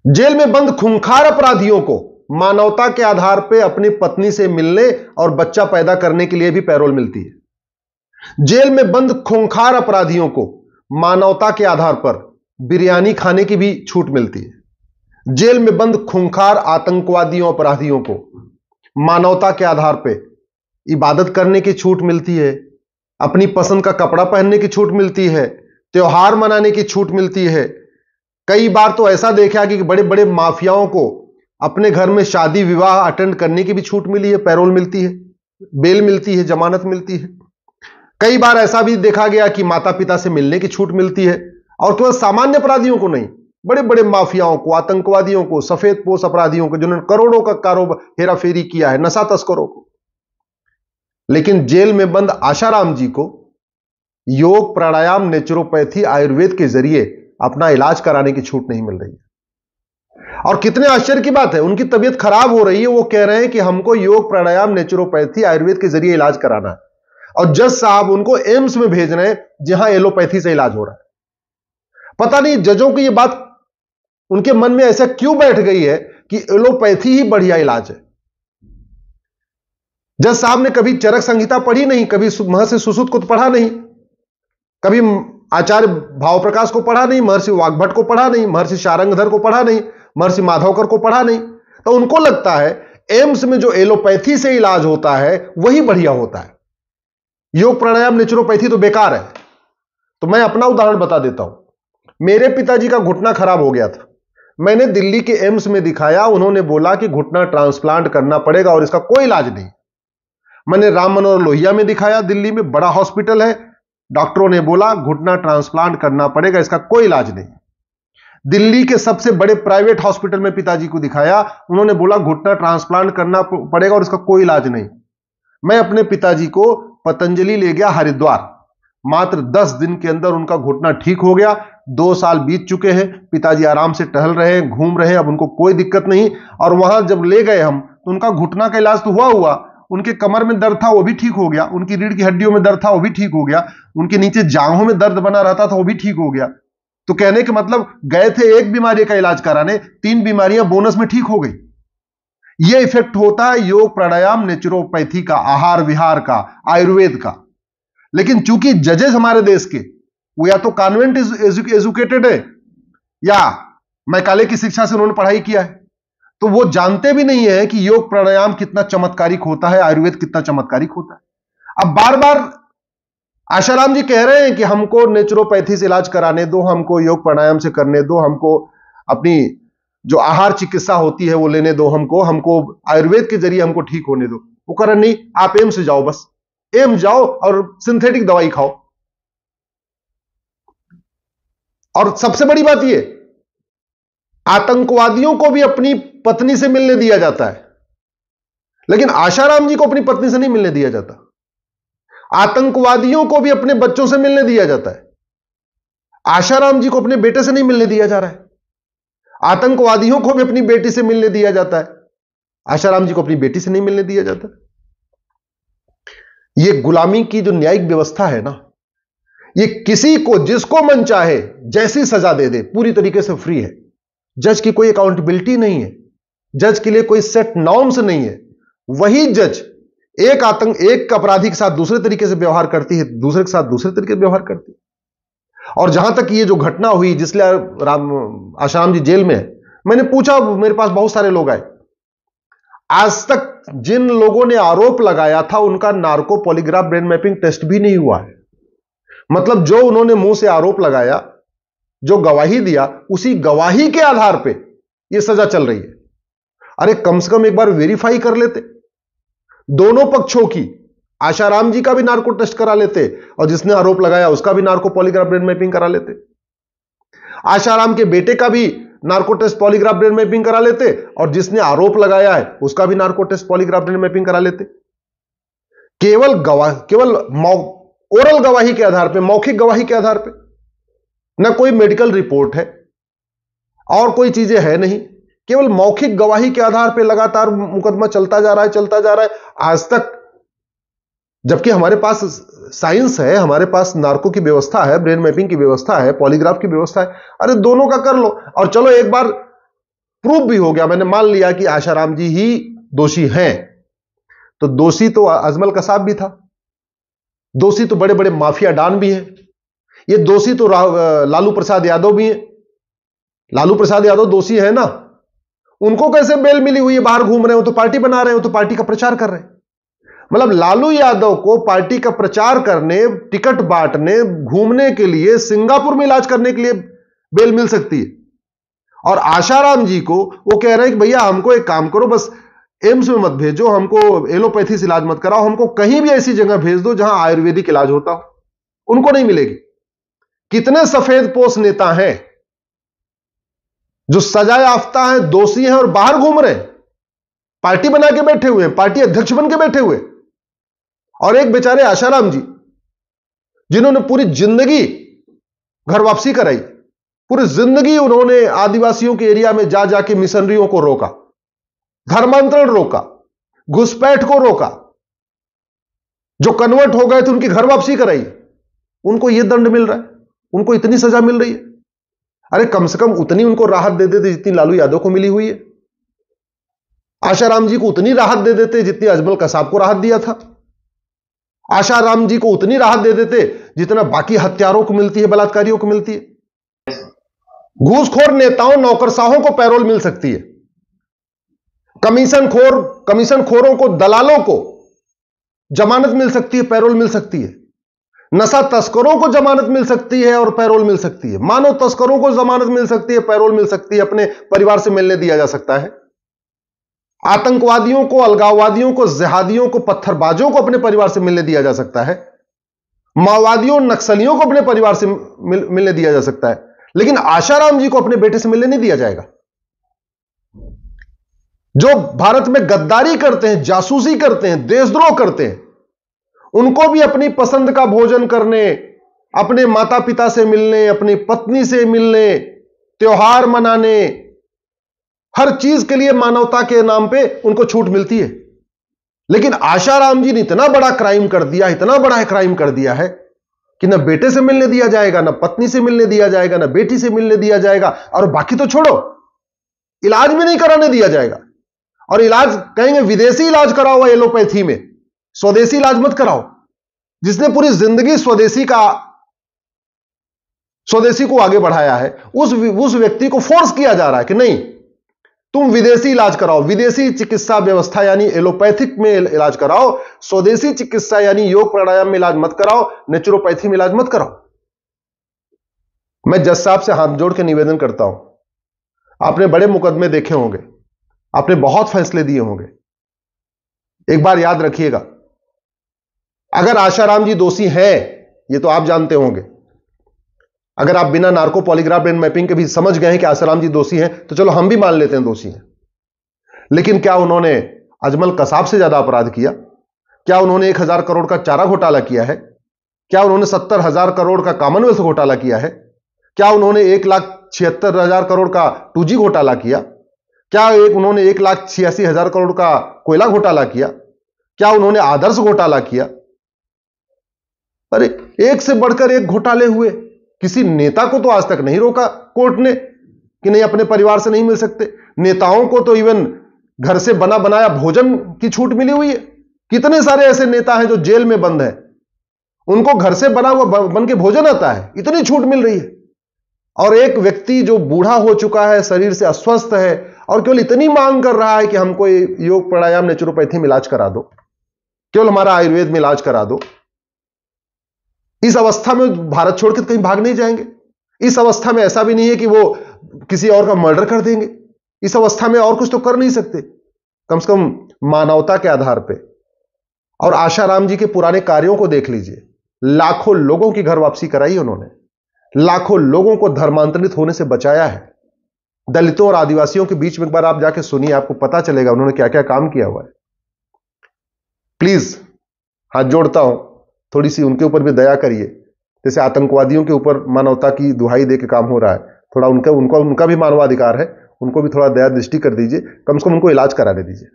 Jail में बंद खूंखार अपराधियों को मानवता के आधार पर अपनी पत्नी से मिलने और बच्चा पैदा करने के लिए भी पैरोल मिलती है। जेल में बंद खूंखार अपराधियों को मानवता के आधार पर बिरयानी खाने की भी छूट मिलती है। जेल में बंद खूंखार आतंकवादियों अपराधियों को मानवता के आधार पर इबादत करने की छूट मिलती है, अपनी पसंद का कपड़ा पहनने की छूट मिलती है, त्योहार मनाने की छूट मिलती है। कई बार तो ऐसा देखा कि बड़े बड़े माफियाओं को अपने घर में शादी विवाह अटेंड करने की भी छूट मिली है, पैरोल मिलती है, बेल मिलती है, जमानत मिलती है। कई बार ऐसा भी देखा गया कि माता पिता से मिलने की छूट मिलती है, और केवल सामान्य अपराधियों को नहीं, बड़े बड़े माफियाओं को, आतंकवादियों को, सफेद पोश अपराधियों को, जिन्होंने करोड़ों का कारोबार हेराफेरी किया है, नशा तस्करों को। लेकिन जेल में बंद आशाराम जी को योग, प्राणायाम, नेचुरोपैथी, आयुर्वेद के जरिए अपना इलाज कराने की छूट नहीं मिल रही है। और कितने आश्चर्य की बात है, उनकी तबीयत खराब हो रही है, वो कह रहे हैं कि हमको योग, प्राणायाम, नेचुरोपैथी, आयुर्वेद के जरिए इलाज कराना है, और जज साहब उनको एम्स में भेज रहे हैं जहां एलोपैथी से इलाज हो रहा है। पता नहीं जजों की यह बात उनके मन में ऐसा क्यों बैठ गई है कि एलोपैथी ही बढ़िया इलाज है। जज साहब ने कभी चरक संहिता पढ़ी नहीं, कभी महर्षि सुश्रुत को तो पढ़ा नहीं, कभी आचार्य भाव प्रकाश को पढ़ा नहीं, महर्षि वाग्भट को पढ़ा नहीं, महर्षि शारंगधर को पढ़ा नहीं, महर्षि माधवकर को पढ़ा नहीं। तो उनको लगता है एम्स में जो एलोपैथी से इलाज होता है वही बढ़िया होता है, योग, प्राणायाम, नेचुरोपैथी तो बेकार है। तो मैं अपना उदाहरण बता देता हूं। मेरे पिताजी का घुटना खराब हो गया था, मैंने दिल्ली के एम्स में दिखाया, उन्होंने बोला कि घुटना ट्रांसप्लांट करना पड़ेगा और इसका कोई इलाज नहीं। मैंने राम मनोहर लोहिया में दिखाया, दिल्ली में बड़ा हॉस्पिटल है, डॉक्टरों ने बोला घुटना ट्रांसप्लांट करना पड़ेगा, इसका कोई इलाज नहीं। दिल्ली के सबसे बड़े प्राइवेट हॉस्पिटल में पिताजी को दिखाया, उन्होंने बोला घुटना ट्रांसप्लांट करना पड़ेगा और इसका कोई इलाज नहीं। मैं अपने पिताजी को पतंजलि ले गया हरिद्वार, मात्र 10 दिन के अंदर उनका घुटना ठीक हो गया। 2 साल बीत चुके हैं, पिताजी आराम से टहल रहे हैं, घूम रहे हैं, अब उनको कोई दिक्कत नहीं। और वहां जब ले गए हम तो उनका घुटना का इलाज तो हुआ, उनके कमर में दर्द था वो भी ठीक हो गया, उनकी रीढ़ की हड्डियों में दर्द था वो भी ठीक हो गया, उनके नीचे जांघों में दर्द बना रहता था वो भी ठीक हो गया। तो कहने के मतलब गए थे एक बीमारी का इलाज कराने, 3 बीमारियां बोनस में ठीक हो गई। यह इफेक्ट होता है योग, प्राणायाम, नेचुरोपैथी का, आहार विहार का, आयुर्वेद का। लेकिन चूंकि जजेस हमारे देश के वो या तो कॉन्वेंट एजुकेटेड है या मैकाले की शिक्षा से उन्होंने पढ़ाई किया है, तो वो जानते भी नहीं है कि योग प्राणायाम कितना चमत्कारिक होता है, आयुर्वेद कितना चमत्कारिक होता है। अब बार बार आशाराम जी कह रहे हैं कि हमको नेचुरोपैथी से इलाज कराने दो, हमको योग प्राणायाम से करने दो, हमको अपनी जो आहार चिकित्सा होती है वो लेने दो, हमको आयुर्वेद के जरिए हमको ठीक होने दो। वो कह रहे नहीं, आप एम्स जाओ, बस एम्स जाओ और सिंथेटिक दवाई खाओ। और सबसे बड़ी बात यह, आतंकवादियों को भी अपनी पत्नी से मिलने दिया जाता है, लेकिन आशाराम जी को अपनी पत्नी से नहीं मिलने दिया जाता। आतंकवादियों को भी अपने बच्चों से मिलने दिया जाता है, आशाराम जी को अपने बेटे से नहीं मिलने दिया जा रहा है। आतंकवादियों को भी अपनी बेटी से मिलने दिया जाता है, आशाराम जी को अपनी बेटी से नहीं मिलने दिया जाता। यह गुलामी की जो न्यायिक व्यवस्था है ना, यह किसी को जिसको मन चाहे जैसी सजा दे दे, पूरी तरीके से फ्री है। जज की कोई अकाउंटेबिलिटी नहीं है, जज के लिए कोई सेट नॉर्म्स नहीं है। वही जज एक अपराधी के साथ दूसरे तरीके से व्यवहार करती है, दूसरे के साथ दूसरे तरीके से व्यवहार करती है। और जहां तक ये जो घटना हुई जिसलिए आशाराम जी जेल में है, मैंने पूछा, मेरे पास बहुत सारे लोग आए, आज तक जिन लोगों ने आरोप लगाया था उनका narco polygraph brain mapping test भी नहीं हुआ है। मतलब जो उन्होंने मुंह से आरोप लगाया, जो गवाही दिया, उसी गवाही के आधार पे यह सजा चल रही है। अरे कम से कम एक बार वेरीफाई कर लेते दोनों पक्षों की, आशाराम जी का भी नार्को टेस्ट करा लेते और जिसने आरोप लगाया उसका भी नार्को पॉलीग्राफ ब्रेन मैपिंग करा लेते। आशाराम के बेटे का भी narco test polygraph brain mapping करा लेते और जिसने आरोप लगाया है उसका भी narco test polygraph brain mapping करा लेते। केवल ओरल गवाही के आधार पे, मौखिक गवाही के आधार पे, ना कोई मेडिकल रिपोर्ट है और कोई चीजें है नहीं, केवल मौखिक गवाही के आधार पे लगातार मुकदमा चलता जा रहा है। आज तक जबकि हमारे पास साइंस है, हमारे पास नार्को की व्यवस्था है, ब्रेन मैपिंग की व्यवस्था है, पॉलीग्राफ की व्यवस्था है। अरे दोनों का कर लो, और चलो एक बार प्रूफ भी हो गया, मैंने मान लिया कि आशाराम जी ही दोषी हैं, तो दोषी तो अजमल कसाब भी था, दोषी तो बड़े बड़े माफिया डॉन भी हैं, ये दोषी तो लालू प्रसाद यादव भी हैं। लालू प्रसाद यादव दोषी है ना, उनको कैसे बेल मिली हुई है? बाहर घूम रहे हो तो पार्टी बना रहे हो, तो पार्टी का प्रचार कर रहे हैं। मतलब लालू यादव को पार्टी का प्रचार करने, टिकट बांटने, घूमने के लिए, सिंगापुर में इलाज करने के लिए बेल मिल सकती है। और आशाराम जी को वो कह रहे हैं कि भैया हमको एक काम करो, बस एम्स में मत भेजो, हमको एलोपैथी से इलाज मत कराओ, हमको कहीं भी ऐसी जगह भेज दो जहां आयुर्वेदिक इलाज होता हो। उनको नहीं मिलेगी। कितने सफेद पोश नेता हैं जो सजा याफ्ता हैं, दोषी हैं और बाहर घूम रहे हैं, पार्टी बना के बैठे हुए हैं, पार्टी अध्यक्ष बन के बैठे हुए। और एक बेचारे आशाराम जी जिन्होंने पूरी जिंदगी घर वापसी कराई, पूरी जिंदगी उन्होंने आदिवासियों के एरिया में जा जाके मिशनरियों को रोका, धर्मांतरण रोका, घुसपैठ को रोका, जो कन्वर्ट हो गए थे उनकी घर वापसी कराई, उनको यह दंड मिल रहा है, उनको इतनी सजा मिल रही है। अरे कम से कम उतनी उनको राहत दे देते जितनी लालू यादव को मिली हुई है। आशाराम जी को उतनी राहत दे देते जितनी अजमल कसाब को राहत दिया था। आशाराम जी को उतनी राहत दे देते जितना बाकी हत्यारों को मिलती है, बलात्कारियों को मिलती है। घूसखोर नेताओं, नौकरशाहों को पैरोल मिल सकती है, कमीशनखोरों को, दलालों को जमानत मिल सकती है, पैरोल मिल सकती है। नशा तस्करों को जमानत मिल सकती है और पैरोल मिल सकती है। मानव तस्करों को जमानत मिल सकती है, पैरोल मिल सकती है, अपने परिवार से मिलने दिया जा सकता है। आतंकवादियों को, अलगाववादियों को, जिहादियों को, पत्थरबाजों को अपने परिवार से मिलने दिया जा सकता है। माओवादियों, नक्सलियों को अपने परिवार से मिलने दिया जा सकता है, लेकिन आशाराम जी को अपने बेटे से मिलने नहीं दिया जाएगा। जो भारत में गद्दारी करते हैं, जासूसी करते हैं, देशद्रोह करते हैं, उनको भी अपनी पसंद का भोजन करने, अपने माता पिता से मिलने, अपनी पत्नी से मिलने, त्योहार मनाने, हर चीज के लिए मानवता के नाम पे उनको छूट मिलती है। लेकिन आशाराम जी ने इतना बड़ा क्राइम कर दिया, इतना बड़ा क्राइम कर दिया है कि ना बेटे से मिलने दिया जाएगा, ना पत्नी से मिलने दिया जाएगा, ना बेटी से मिलने दिया जाएगा, और बाकी तो छोड़ो, इलाज भी नहीं कराने दिया जाएगा। और इलाज कहेंगे विदेशी इलाज कराओ, एलोपैथी में, स्वदेशी इलाज मत कराओ। जिसने पूरी जिंदगी स्वदेशी को आगे बढ़ाया है, उस व्यक्ति को फोर्स किया जा रहा है कि नहीं, तुम विदेशी इलाज कराओ, विदेशी चिकित्सा व्यवस्था यानी एलोपैथिक में इलाज कराओ, स्वदेशी चिकित्सा यानी योग प्राणायाम में इलाज मत कराओ, नेचुरोपैथी में इलाज मत कराओ। मैं जज साहब से हाथ जोड़ के निवेदन करता हूं, आपने बड़े मुकदमे देखे होंगे, आपने बहुत फैसले दिए होंगे, एक बार याद रखिएगा, अगर आशाराम जी दोषी हैं, ये तो आप जानते होंगे, अगर आप बिना नार्को पॉलीग्राफ ब्रेन मैपिंग के भी समझ गए हैं कि आशाराम जी दोषी हैं, तो चलो हम भी मान लेते हैं दोषी हैं। लेकिन क्या उन्होंने अजमल कसाब से ज्यादा अपराध किया? क्या उन्होंने 1000 करोड़ का चारा घोटाला किया है? क्या उन्होंने 70,000 करोड़ का कॉमनवेल्थ घोटाला किया है? क्या उन्होंने 1,76,000 करोड़ का 2G घोटाला किया? क्या उन्होंने 1,86,000 करोड़ का कोयला घोटाला किया? क्या उन्होंने आदर्श घोटाला किया? अरे एक से बढ़कर एक घोटाले हुए। किसी नेता को तो आज तक नहीं रोका कोर्ट ने कि नहीं अपने परिवार से नहीं मिल सकते। नेताओं को तो इवन घर से बना बनाया भोजन की छूट मिली हुई है। कितने सारे ऐसे नेता हैं जो जेल में बंद हैं, उनको घर से बना हुआ बन के भोजन आता है, इतनी छूट मिल रही है। और एक व्यक्ति जो बूढ़ा हो चुका है, शरीर से अस्वस्थ है, और केवल इतनी मांग कर रहा है कि हमको योग प्राणायाम नेचुरोपैथी में इलाज करा दो, केवल हमारा आयुर्वेद में इलाज करा दो। इस अवस्था में भारत छोड़ के कहीं भाग नहीं जाएंगे। इस अवस्था में ऐसा भी नहीं है कि वो किसी और का मर्डर कर देंगे। इस अवस्था में और कुछ तो कर नहीं सकते, कम से कम मानवता के आधार पे। और आशाराम जी के पुराने कार्यों को देख लीजिए, लाखों लोगों की घर वापसी कराई उन्होंने, लाखों लोगं को धर्मांतरित होने से बचाया है। दलितों और आदिवासियों के बीच में एक बार आप जाके सुनिए, आपको पता चलेगा उन्होंने क्या क्या काम किया हुआ है। प्लीज हाथ जोड़ता हूं, थोड़ी सी उनके ऊपर भी दया करिए। जैसे आतंकवादियों के ऊपर मानवता की दुहाई दे के काम हो रहा है, थोड़ा उनका भी मानवाधिकार है, उनको भी थोड़ा दया दृष्टि कर दीजिए, कम से कम उनको इलाज कराने दीजिए।